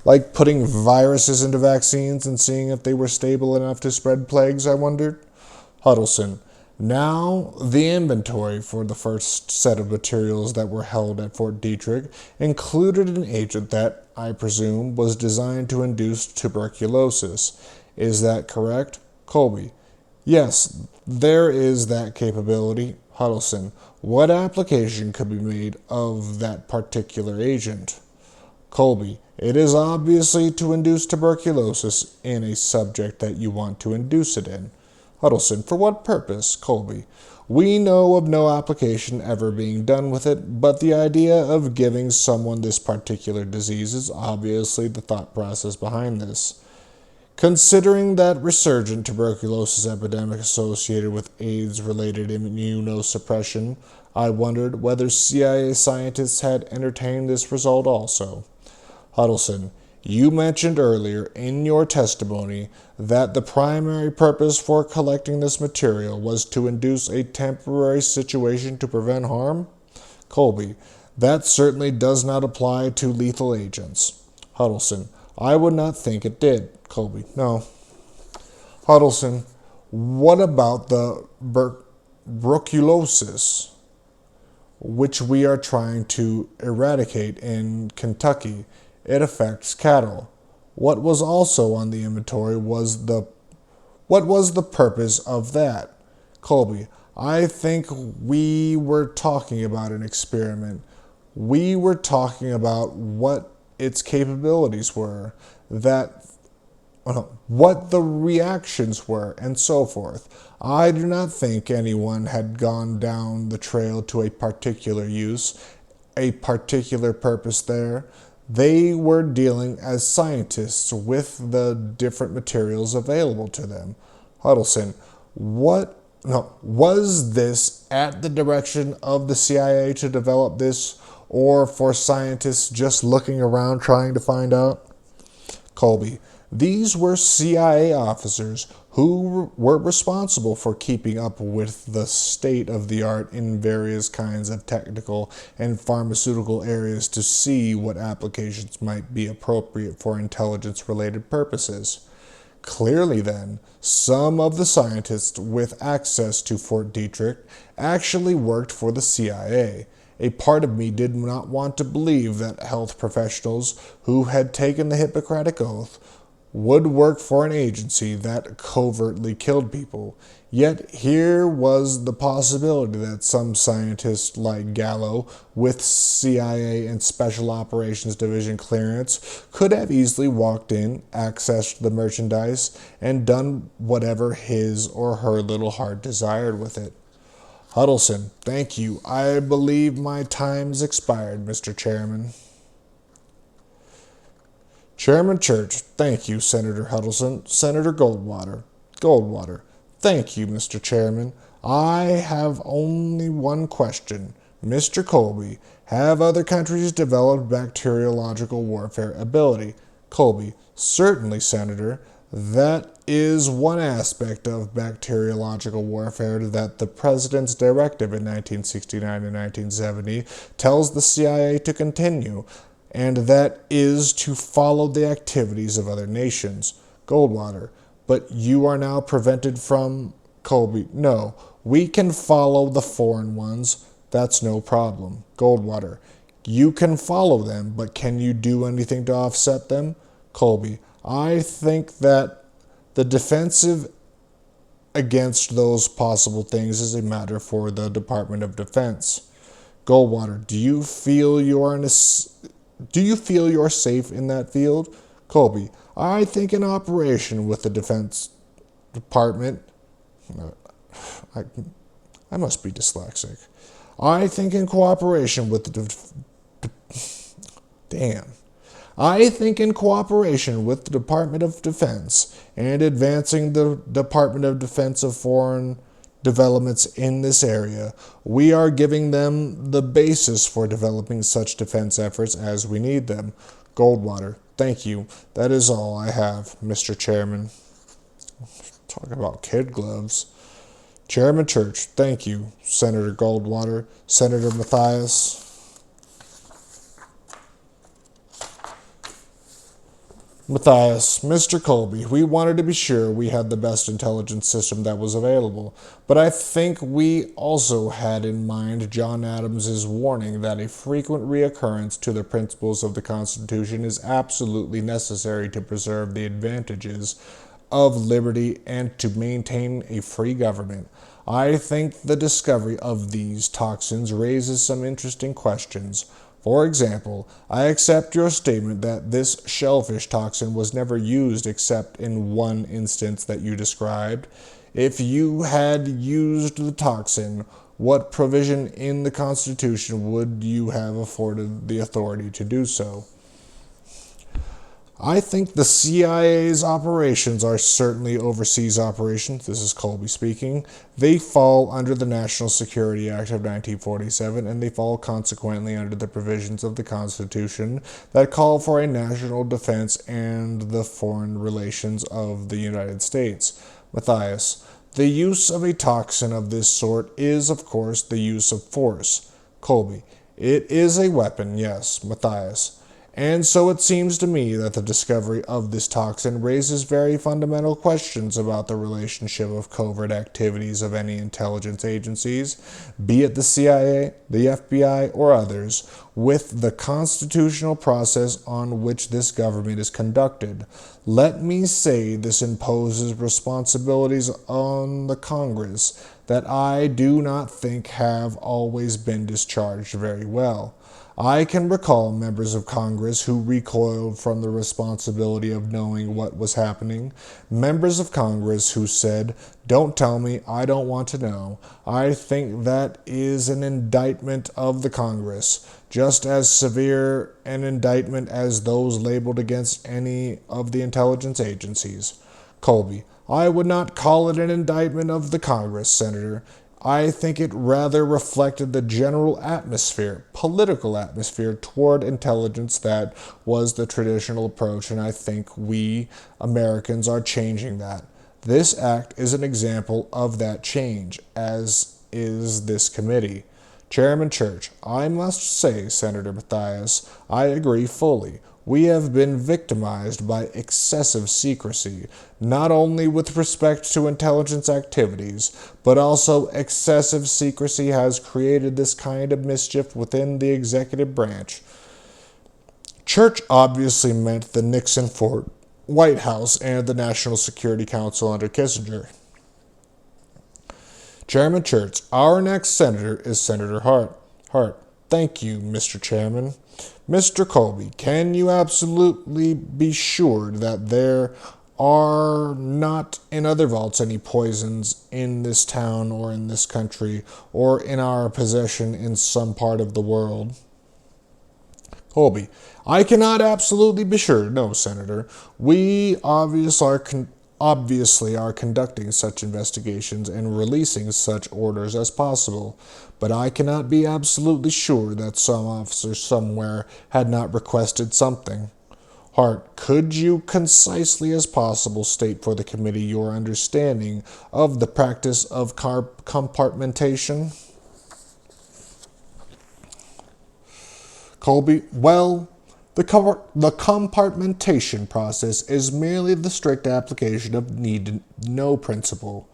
Like putting viruses into vaccines and seeing if they were stable enough to spread plagues, I wondered. Huddleston, now the inventory for the first set of materials that were held at Fort Detrick included an agent that, I presume, was designed to induce tuberculosis. Is that correct? Colby, yes, there is that capability. Huddleston, what application could be made of that particular agent? Colby, it is obviously to induce tuberculosis in a subject that you want to induce it in. Huddleston, for what purpose? Colby, we know of no application ever being done with it, but the idea of giving someone this particular disease is obviously the thought process behind this. Considering that resurgent tuberculosis epidemic associated with AIDS-related immunosuppression, I wondered whether CIA scientists had entertained this result also. Huddleston, you mentioned earlier in your testimony that the primary purpose for collecting this material was to induce a temporary situation to prevent harm? Colby, that certainly does not apply to lethal agents. Huddleston, I would not think it did. Colby, no. Huddleston, what about the tuberculosis, which we are trying to eradicate in Kentucky? It affects cattle. What was also on the inventory was what was the purpose of that? Colby, I think we were talking about an experiment. We were talking about what its capabilities were, what the reactions were, and so forth. I do not think anyone had gone down the trail to a particular use, a particular purpose there. They were dealing as scientists with the different materials available to them. Huddleston, was this at the direction of the CIA to develop this, or for scientists just looking around trying to find out? Colby, these were CIA officers who were responsible for keeping up with the state of the art in various kinds of technical and pharmaceutical areas to see what applications might be appropriate for intelligence-related purposes. Clearly, then, some of the scientists with access to Fort Detrick actually worked for the CIA. A part of me did not want to believe that health professionals who had taken the Hippocratic Oath would work for an agency that covertly killed people. Yet here was the possibility that some scientist like Gallo, with CIA and Special Operations Division clearance, could have easily walked in, accessed the merchandise, and done whatever his or her little heart desired with it. Huddleston, thank you. I believe my time's expired, Mr. Chairman. Chairman Church, thank you, Senator Huddleston. Senator Goldwater, thank you, Mr. Chairman. I have only one question. Mr. Colby, have other countries developed bacteriological warfare ability? Colby, certainly, Senator. That is one aspect of bacteriological warfare that the President's directive in 1969 and 1970 tells the CIA to continue, and that is to follow the activities of other nations. Goldwater, but you are now prevented from... Colby, no, we can follow the foreign ones. That's no problem. Goldwater, you can follow them, but can you do anything to offset them? Colby, I think that the defensive against those possible things is a matter for the Department of Defense. Goldwater, do you feel you're safe in that field? Colby, I think in operation with the Defense Department... I must be dyslexic. I think in cooperation with the... I think in cooperation with the Department of Defense and advancing the Department of Defense of foreign developments in this area, we are giving them the basis for developing such defense efforts as we need them. Goldwater, thank you. That is all I have, Mr. Chairman. Talk about kid gloves. Chairman Church, thank you. Senator Goldwater, Senator Mathias. Mathias, Mr. Colby, we wanted to be sure we had the best intelligence system that was available, but I think we also had in mind John Adams's warning that a frequent reoccurrence to the principles of the Constitution is absolutely necessary to preserve the advantages of liberty and to maintain a free government. I think the discovery of these toxins raises some interesting questions. For example, I accept your statement that this shellfish toxin was never used except in one instance that you described. If you had used the toxin, what provision in the Constitution would you have afforded the authority to do so? I think the CIA's operations are certainly overseas operations. This is Colby speaking. They fall under the National Security Act of 1947, and they fall consequently under the provisions of the Constitution that call for a national defense and the foreign relations of the United States. Mathias, the use of a toxin of this sort is, of course, the use of force. Colby, it is a weapon, yes. Mathias, and so it seems to me that the discovery of this toxin raises very fundamental questions about the relationship of covert activities of any intelligence agencies, be it the CIA, the FBI, or others, with the constitutional process on which this government is conducted. Let me say this imposes responsibilities on the Congress that I do not think have always been discharged very well. I can recall members of Congress who recoiled from the responsibility of knowing what was happening, members of Congress who said, "Don't tell me, I don't want to know." I think that is an indictment of the Congress, just as severe an indictment as those labeled against any of the intelligence agencies. Colby, I would not call it an indictment of the Congress, Senator. I think it rather reflected the general atmosphere, political atmosphere toward intelligence that was the traditional approach, and I think we Americans are changing that. This act is an example of that change, as is this committee. Chairman Church, I must say, Senator Mathias, I agree fully. We have been victimized by excessive secrecy, not only with respect to intelligence activities, but also excessive secrecy has created this kind of mischief within the executive branch. Church obviously meant the Nixon White House and the National Security Council under Kissinger. Chairman Church, our next senator is Senator Hart. Hart, thank you, Mr. Chairman. Mr. Colby, can you absolutely be sure that there are not in other vaults any poisons in this town or in this country or in our possession in some part of the world? Colby, I cannot absolutely be sure, no, Senator. We obviously are conducting such investigations and releasing such orders as possible, but I cannot be absolutely sure that some officer somewhere had not requested something. Hart, could you concisely as possible state for the committee your understanding of the practice of compartmentation? Colby, well, the compartmentation process is merely the strict application of the need-to-know principle.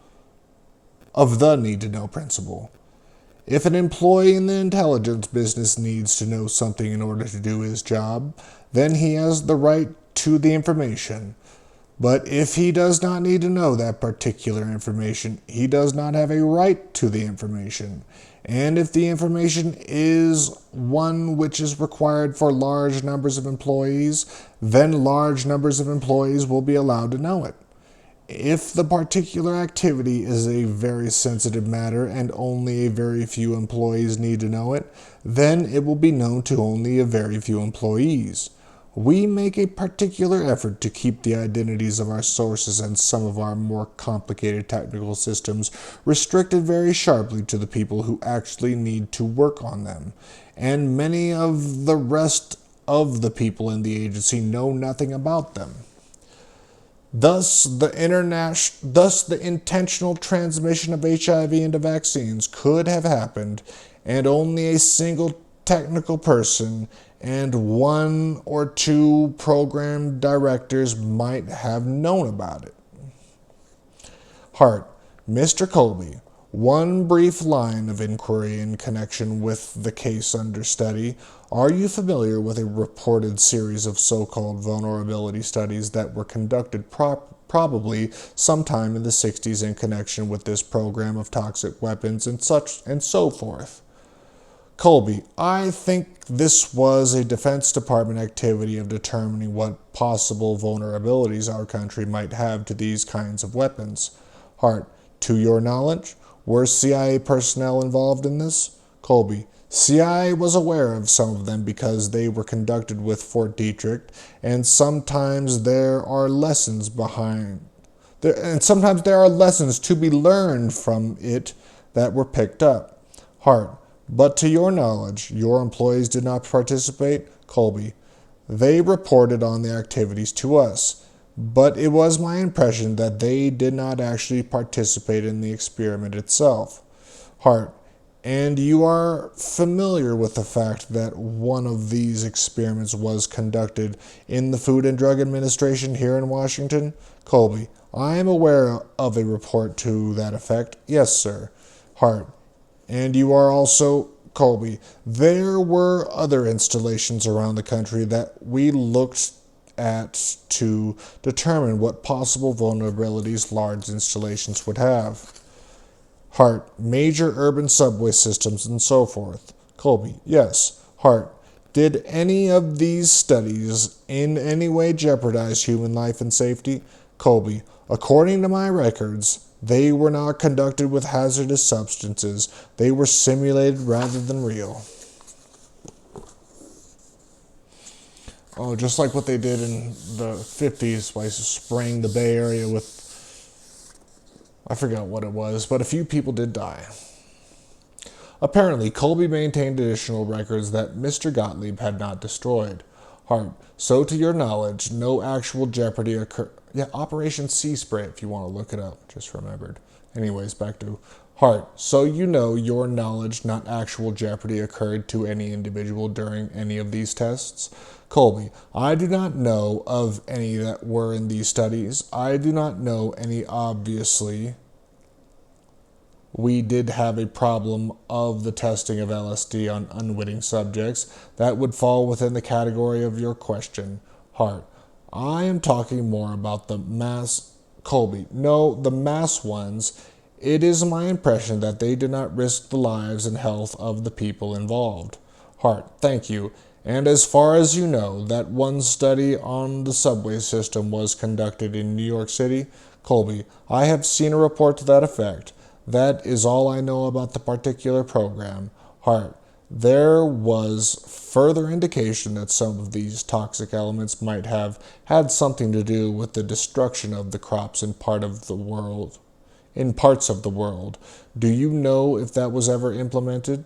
If an employee in the intelligence business needs to know something in order to do his job, then he has the right to the information. But if he does not need to know that particular information, he does not have a right to the information. And if the information is one which is required for large numbers of employees, then large numbers of employees will be allowed to know it. If the particular activity is a very sensitive matter and only a very few employees need to know it, then it will be known to only a very few employees. We make a particular effort to keep the identities of our sources and some of our more complicated technical systems restricted very sharply to the people who actually need to work on them, and many of the rest of the people in the agency know nothing about them. Thus, the intentional transmission of HIV into vaccines could have happened, and only a single technical person and one or two program directors might have known about it. Hart, Mr. Colby, one brief line of inquiry in connection with the case under study. Are you familiar with a reported series of so-called vulnerability studies that were conducted probably sometime in the 60s in connection with this program of toxic weapons and so forth? Colby, I think this was a Defense Department activity of determining what possible vulnerabilities our country might have to these kinds of weapons. Hart, to your knowledge, were CIA personnel involved in this? Colby, CIA was aware of some of them because they were conducted with Fort Detrick, and sometimes there are lessons to be learned from it that were picked up. Hart, but to your knowledge, your employees did not participate? Colby, they reported on the activities to us, but it was my impression that they did not actually participate in the experiment itself. Hart, and you are familiar with the fact that one of these experiments was conducted in the Food and Drug Administration here in Washington? Colby, I am aware of a report to that effect. Yes, sir. Hart, and you are also, Colby, there were other installations around the country that we looked at to determine what possible vulnerabilities large installations would have. Hart, major urban subway systems and so forth. Colby, yes. Hart, did any of these studies in any way jeopardize human life and safety? Colby, according to my records, they were not conducted with hazardous substances. They were simulated rather than real. Oh, just like what they did in the 50s by spraying the Bay Area with, I forgot what it was, but a few people did die. Apparently, Colby maintained additional records that Mr. Gottlieb had not destroyed. Hart, so to your knowledge, no actual jeopardy occurred. Yeah, Operation Sea Spray, if you want to look it up. Just remembered. Anyways, back to Hart. So you know your knowledge not actual jeopardy occurred to any individual during any of these tests? Colby, I do not know of any that were in these studies. I do not know any, obviously. We did have a problem of the testing of LSD on unwitting subjects. That would fall within the category of your question. Hart, I am talking more about the mass Colby. No, the mass ones. It is my impression that they did not risk the lives and health of the people involved. Hart, thank you. And as far as you know, that one study on the subway system was conducted in New York City? Colby, I have seen a report to that effect. That is all I know about the particular program. Hart, there was further indication that some of these toxic elements might have had something to do with the destruction of the crops in parts of the world. Do you know if that was ever implemented?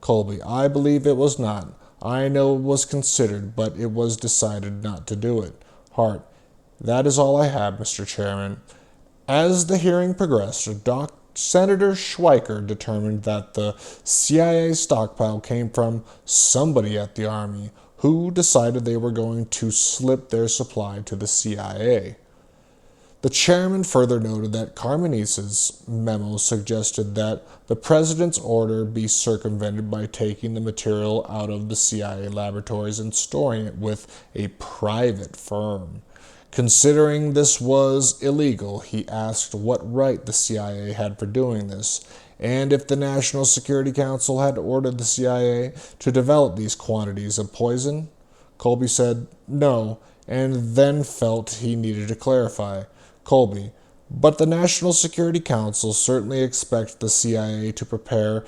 Colby, I believe it was not. I know it was considered, but it was decided not to do it. Hart, that is all I have, Mr. Chairman. As the hearing progressed, Senator Schweiker determined that the CIA stockpile came from somebody at the Army who decided they were going to slip their supply to the CIA. The chairman further noted that Carmenese's memo suggested that the president's order be circumvented by taking the material out of the CIA laboratories and storing it with a private firm. Considering this was illegal, he asked what right the CIA had for doing this, and if the National Security Council had ordered the CIA to develop these quantities of poison. Colby said no, and then felt he needed to clarify. Colby, but the National Security Council certainly expects the CIA to prepare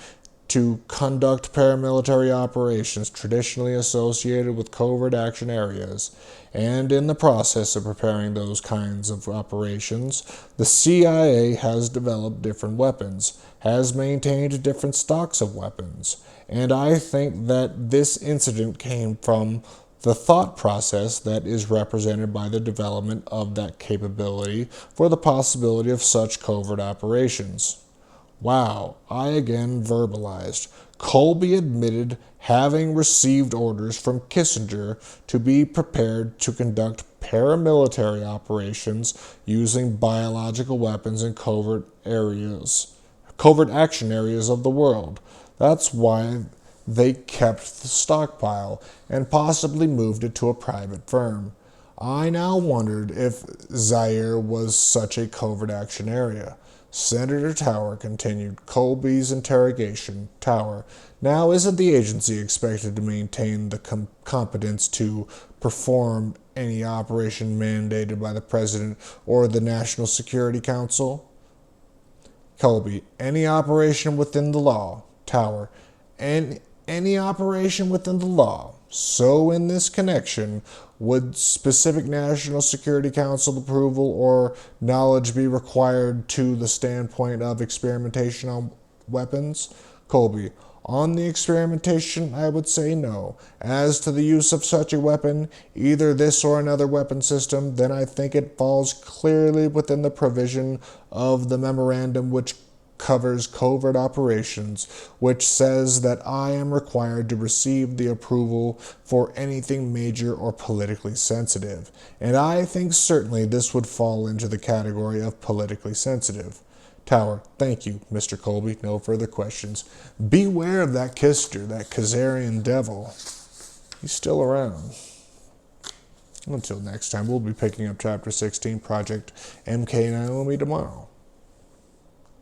to conduct paramilitary operations traditionally associated with covert action areas, and in the process of preparing those kinds of operations, the CIA has developed different weapons, has maintained different stocks of weapons, and I think that this incident came from the thought process that is represented by the development of that capability for the possibility of such covert operations. Wow, I again verbalized. Colby admitted having received orders from Kissinger to be prepared to conduct paramilitary operations using biological weapons in covert action areas of the world. That's why they kept the stockpile and possibly moved it to a private firm. I now wondered if Zaire was such a covert action area. Senator Tower continued Colby's interrogation. Tower, now isn't the agency expected to maintain the competence to perform any operation mandated by the President or the National Security Council? Colby, any operation within the law. Tower, any operation within the law. So in this connection, would specific National Security Council approval or knowledge be required to the standpoint of experimentation on weapons? Colby, on the experimentation, I would say no. As to the use of such a weapon, either this or another weapon system, then I think it falls clearly within the provision of the memorandum which covers covert operations, which says that I am required to receive the approval for anything major or politically sensitive, and I think certainly this would fall into the category of politically sensitive. Tower, thank you, Mr. Colby. No further questions. Beware of that Kissinger, that Khazarian devil. He's still around. Until next time, we'll be picking up Chapter 16, Project MK Naomi tomorrow.